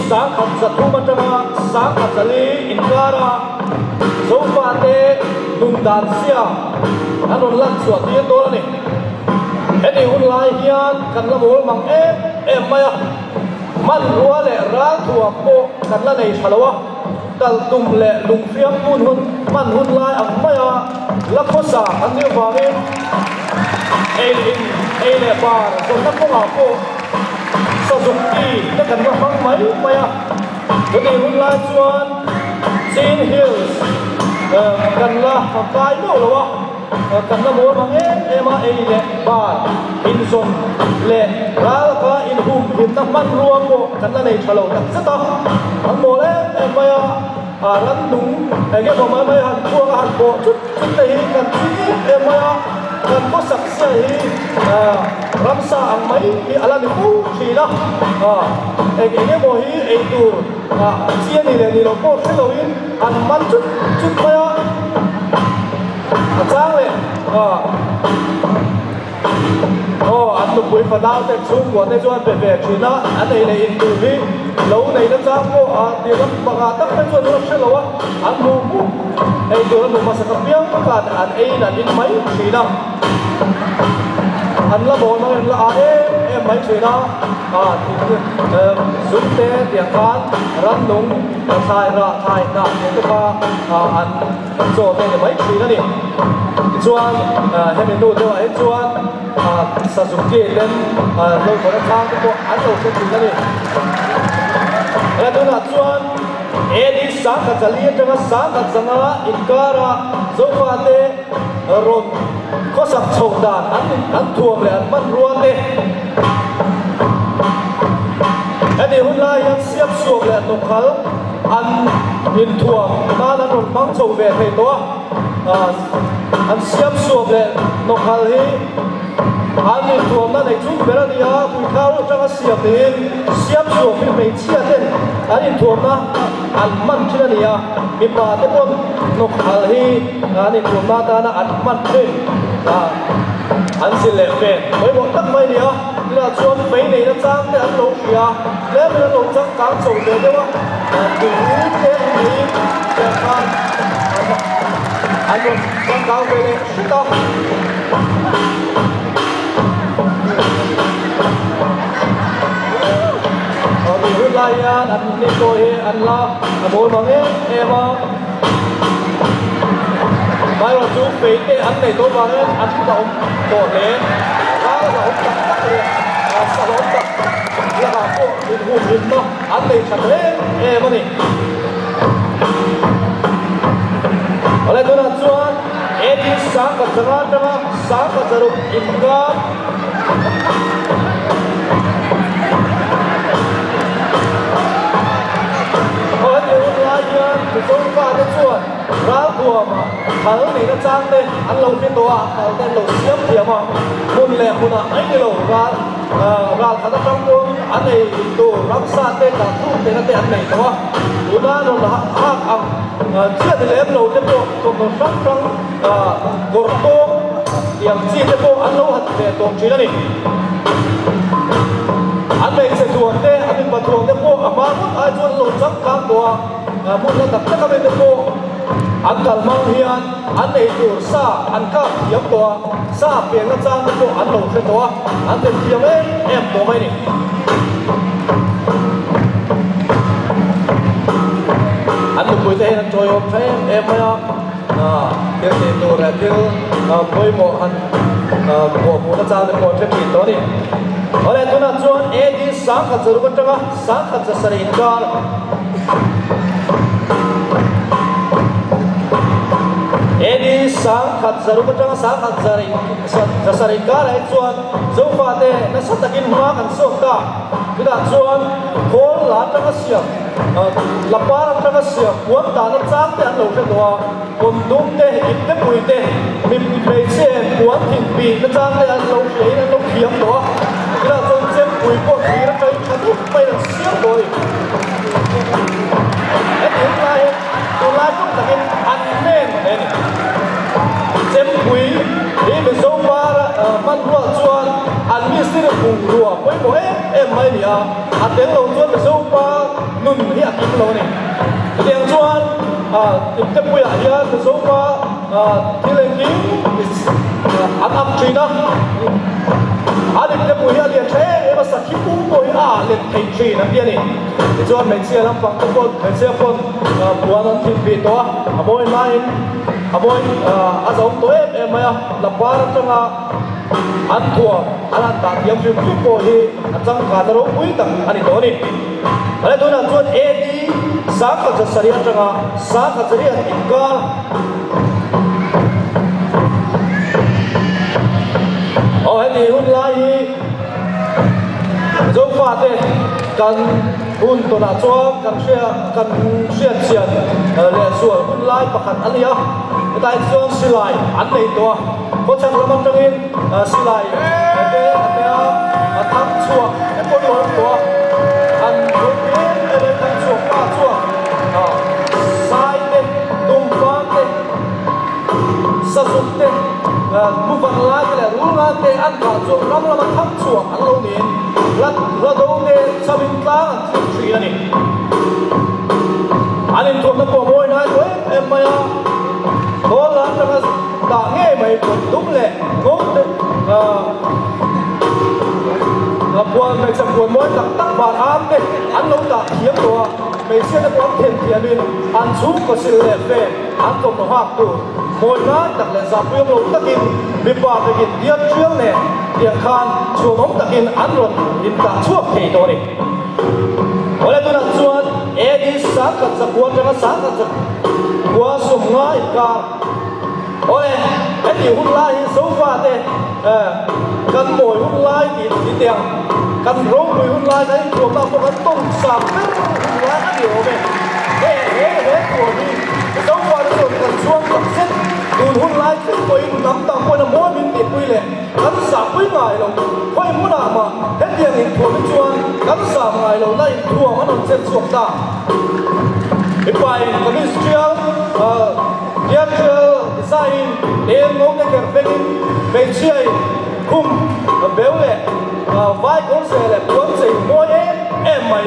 sáng khát giật thu mà trăng sáng khát giật li in gara dấu pha tê nung đàn xia anh còn lăn suốt đi đó này hết đi hun lai hiền cần là mồi mang em mày à man rùa lệ ra thua cô cần là này sao đó cần tung lệ lùng phiếm hun man hun lai ăn mày à lắc khó xả anh đi vào đi ai lệ bà rồi lắc khó ngào cô sao dùng đi nó cần là phăng mấy mày à cái này hun lai chuan Sin Hills cần là cái đâu rồi cần là mồi mang em mà ai lệ bà in zon lệ ra cả in hum in năm man rùa cô cần là này sao đâu rất to anh mồi đấy em mày à rắn đúng cái bộ máy hàn quốc hàn bộ chút này cần chi em mà cần có sạch sẽ rắn sa ăn mấy thì anh đi phú chỉ đó cái bộ hi ấy tu chia này là đi đâu có cái đâu in ăn mặn chút thôi trang lên anh lục bụi phần nào để xuống của đây cho anh về chuyện đó anh này là in tu vi lâu này nó trang cô thì nó bằng tất cả cho nó sẽ lâu anh mua ấy tôi nó mà sẽ cầm miếng các anh ấy là in mấy chỉ đâu anh là bộ nó là em mấy chuyện đó thì dùng té tiếng Hàn rắn nung thay ra thay nè những cái anh做这个mấy chuyện đó đi chuan hem mình đâu ấy chuan sử dụng kia lên lâu của nó trang cái bộ anh đâu cái chuyện đó đi là tôi là chuan đi sáng cả giờ liên cho sáng cả giờ nó in cara dấu pha tê rồi có sập sầu đàn anh thuồng lại anh bắt ruộng đi anh đi hôm nay anh xếp xuống lại nộp khál anh in thuồng ta đã còn mang sầu về thầy to anh xếp xuống lại nộp khál hi anh in thuồng ta này chút về đây à cùi khao cho nó xếp xuống mình mấy chia tên anh in thuồng ta anh mang trên này à mình bà cái con nộp khál hi anh in thuồng ta nó anh mang trên anh xin lệ về với một tắc mây này là chuan mấy này nó trang để anh lâu kìa nếu mà nó lâu trang càng sầu được đấy từ thế này để看anh luôn trang cao về đây shit off thì hôm nay anh đi coi anh lo mỗi bằng em bây giờ chú phí cái anh này tôi vào anh cũng động tổ lên đó là ông tập tắc rồi sau đó tập là bà cô mình hùn hình đó anh này chẳng thế em mà này ở đây tôi là chuan em đi sáng và sáng và giờ được income ở đây là thì tôi vào cái chuan ra của mà thằng này nó trang đây ăn lâu cái đồ đây lâu xếp thì mà buôn lẹ buôn ấy cái lâu ra thằng nó trong buôn anh này đồ rắm sa tên là thu tên là tên này đó bữa đó nó là ăn chia thì em lâu cái bộ còn nó sắc trong gồm tô điểm chia cái bộ ăn lâu hạt để tổng chỉ là gì anh này sẽ thuần đây anh này mà thuần cái bộ mà muốn ai thuần lâu sắc cam đồ muốn nó tập tất cả bên cái bộ anh cần mang hiền anh này đủ sa anh cam hiếm đồ sa biển nó trang cái bộ anh lâu cái đồ anh tiền hiếm ấy em đồ mấy này anh được buổi thế anh chơi ôm thấy em mới tiếng thì tôi là tiếng với một anh một nó trang được một cái gì đó đi ở đây tôi là chuan đi sáng khát giờ lúc đó sáng khát giờ sari incar đi sáng khát giờ lúc đó sáng khát giờ sari incar ấy chuan dấu pha tê nó sắp takin hoa kan sốt ta cái đó chuan khôn lá cho nó xiêm lập ba cho nó xiêm cuốn ta nó trang để ăn lâu cho nó còn đúng thế ít cái bụi thế mình về xe cuốn thịt bì nó trang để ăn lâu đấy nó lâu hiếm đó cái đó trong xem bụi cuốn thì nó chơi chặt lúc bây giờ xiêm rồi cái tiếng lai tôi lai cũng là cái ăn men này xem bụi đi mình sâu ba man rùa chuan ăn mi xin được cùng rùa với mỗi em mấy nè tiếng lâu chuan cái số qua nôn hiện kim lâu này tiếng chuan tiếp bây giờ cái số qua thì lên kính ăn chuyện đó anh tiếp bây giờ liền thế em sẽ khi cũng tôi liền thấy chuyện này này chuan mình sẽ làm bằng cái con mình sẽ con buồn anh tìm bị đó mỗi ngày mỗi giống tôi em mà làm qua trong anh thua anh ta tiêm chủng chip bồi anh chẳng cả đâu quý tầng anh đó đi anh tôi là chuột đi sáng cái giờ sari anh chẳng sáng cái giờ anh in cả anh đi hôm nay dấu phát đấy cần hun tôi là cho cần xuyên tiền lệ xuôi hun lai bạc anh đi à tại cho xí lại anh này to có chẳng làm trong in xí lại cái thắng chuột cái con lỗ to anh đối biến cái thắng chuột qua chuột sai đấy tung phá đấy sử dụng đấy mua vàng lá cái là rú lá đấy ăn cả chuột lắm thắng chuột ăn lâu年là đâu đấy sao mình ta ăn chuyện này anh thuộc nó bỏ môi này thôi em mày có lắm là đã nghe mày còn đúng lệ có buồn mày chẳng buồn môi tắc bản án đấy anh lâu đã kiếm đồ mày sẽ được có tiền tiền đi anh chú có sự lệ về anh cũng nó học tụ môi nói đặc là giảm viêm lâu tắc in bị bỏ về in điên trương này điên khan chuồng ống tắc in anh luôn in cả chuộc thì đồ này ở đây tôi đặt chuột đi sáng cần giặc quân cho nó sáng cần giặc qua sùng ngay cả ôi cái gì hút lai xấu pha thế cần mồi hút lai thì tiền cần rau mùi hút lai đấy của ta có tôm sạp hút lai nó nhiều về thế của đi xấu pha nó rồi cần xuông cần xếp đùn hút lai xếp quay nắm tao quay là mỗi miếng thịt quay lệ cắn sạp quay ngài lòng quay muốn nào mà hết tiền hình thua với chuông cắn sạp ngài lòng này thua mà nó xếp xuống ta cái bài cái Israel điên design điên ngôn cái cái bên chơi cùng béo lệ vai con xe lệ con xe mỗi em mày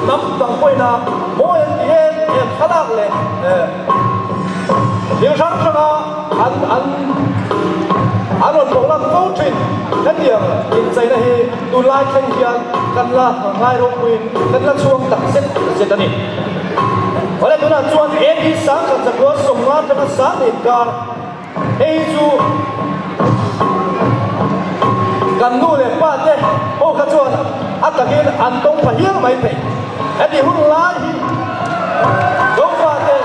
nắm tầng quay na mỗi em khá đặc lệ điều sáng cho anh luônบอกlà câu chuyện rất nhiều hiện tại này tu lai khen hiền cần là ngay rồi quyền cần là chuông đặc sắc rất là nhiều ở đây tôi là chuông đi sáng cầnจะcó sùng ngon cho nó sáng để cả chú cần nuôi để ba thế ô cái chuông anh ta kia anh tung phải hiếng mấy thế đi hút lá hi đúng ba thế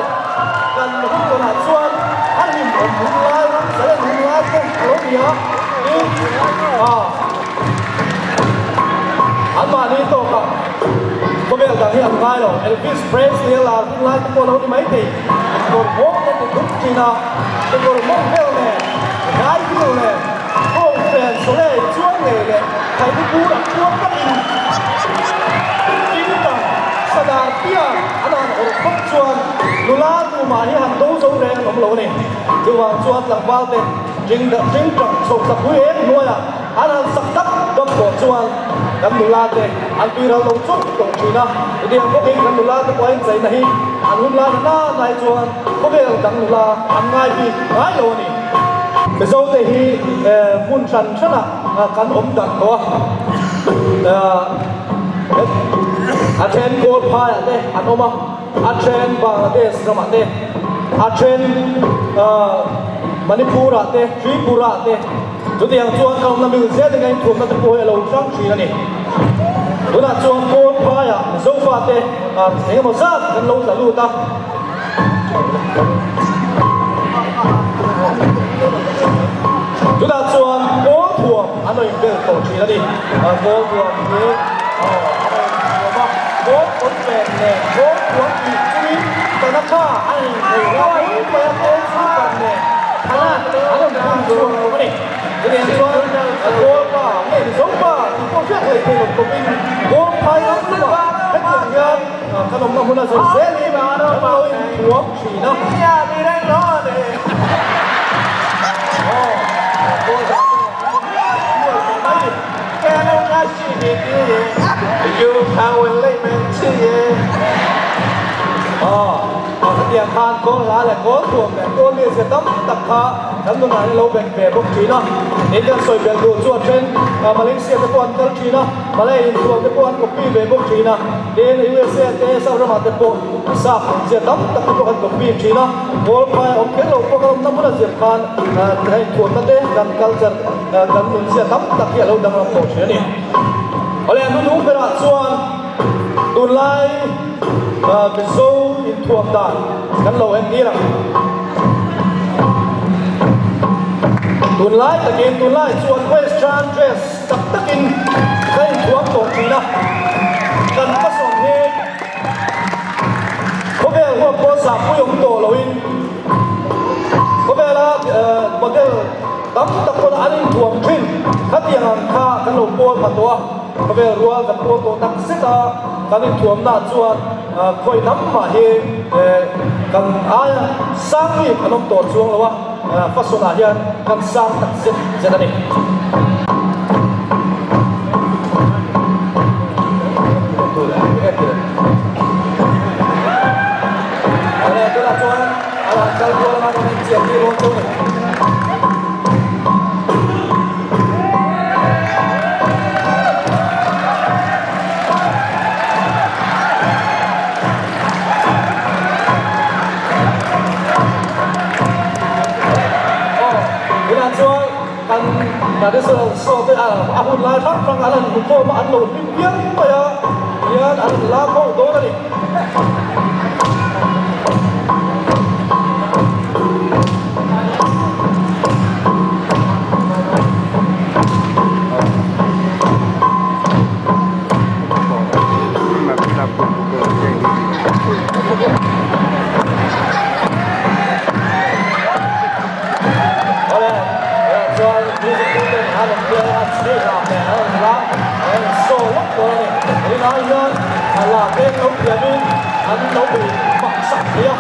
cần hút tôi là chuông anh nhìn hút lá nó sẽ là hút lá không lỗ gì hết anh mà đi tổ cả có biết là hiện ngay rồi Elvis Presley là hút lá của nó đi mấy thì còn hốt lên thì đúng chi nào thì còn mông bèo này gái bèo này cô phèn số này chuông này này thấy cái cú là chuông bắt in chính là sao đàn kia anh là ở bắc chuông lù lá tu mà đi hàng đấu dấu rèn lồng lỗ này dù vào chuông là vào tên chính trọng sầu sập quý hết nuôi à anh là sập đất đâm bỏ chuông đâm lù lá tên anh tuy là lồng chút tổng chỉ na thì có cái đâm lù lá cái quay giấy này anh lù lá na này chuông có cái đâm lù lá anh ngay vì ngay lỗ này cái dấu thì phun trần rất là cắn ốm đặt đó trên gold pie đây anh ôm không trên Bangladesh rồi mà đây trên Manipur đây Tripura đây chúng ta chuan không làm được gì thì anh thuộc nó thuộc về lâu trăng chỉ là này chúng ta chuan gold pie dấu pha đây những màu sắc gần lâu giả lưu ta chúng ta chuan cố thuộc anh nói về tổ chỉ là đi cố thuộc thế cố cuốn về nè cố cuốn gì quý tao nó cho anh người ra ấy mà cố suốt phần nè anh làm chuông rồi đấy cái này chuông cố vào này giống vào cố chuyện này thì một công ty cố phải lắm đúng không hết tiền nhân các đồng nghiệp muốn là gì dễ đi mà đâu mà uống chỉ đâu nhà đi đây đó này cô giáo cái nó cái gì đi you thao lấy men chi cái tiền khan có lá là có thuồng này có liên sẽ tắm tập khá tắm nó này lâu bền về bốc trí nó đến cái soi bền đồ chuột trên Malaysia cái quan cái trí nó Malaysia thuồng cái quan của pi về bốc trí nó đến USA cái sau đó mà cái bộ sạp sẽ tắm tập cái quan của pi trí nó có phải ông cái lâu có cái năm mươi là diệt khan cái thuồng cái đấy gần culture gần mình sẽ tắm tập cái lâu đâm làm tổ trí này ở đây nó đúng cái đoạn xuân tuần lai cái số in thuồng đàn cái lâu em đi là tuần lai tất nhiên tuần lai xuân western dress tập tất in cái thuồng tổ trí đó cần có sòng hết có vẻ là có sạp của ông tổ lâu in có vẻ là một cái tắm tập con anh in thuồng phim khát tiền hàng kha cái lâu bùa mà toa có vẻ rùa cái bùa tổ tăng xích à cái in thuồng đã chuột khơi nắm mà hi cần ai sang đi cái ông tổ chuông là phát số nào hiện cần sang tăng xích thế này kalau gua mana yang jadi rotor. Bila jual kan ada sesuatu aku lihat orang alam hukum anu biar ya dia adalah kau dora ni. Là cái nấu bia đi, anh nấu bị mặc sạch đi không?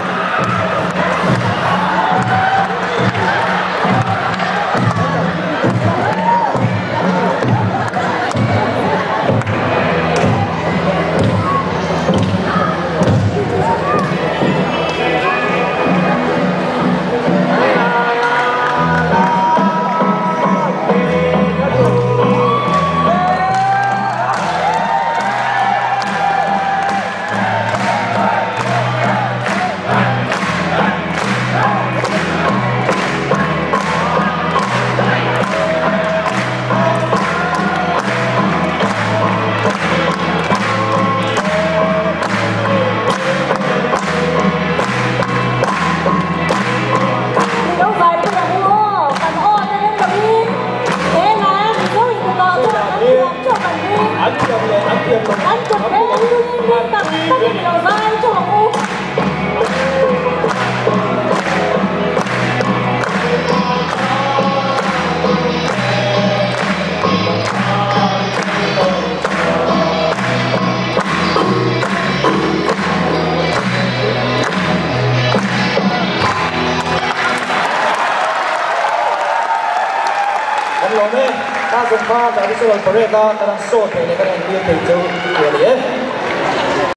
ta dùng pha tại cái số lần có thể ta đang sốt thì cái này đi từ châu địa lý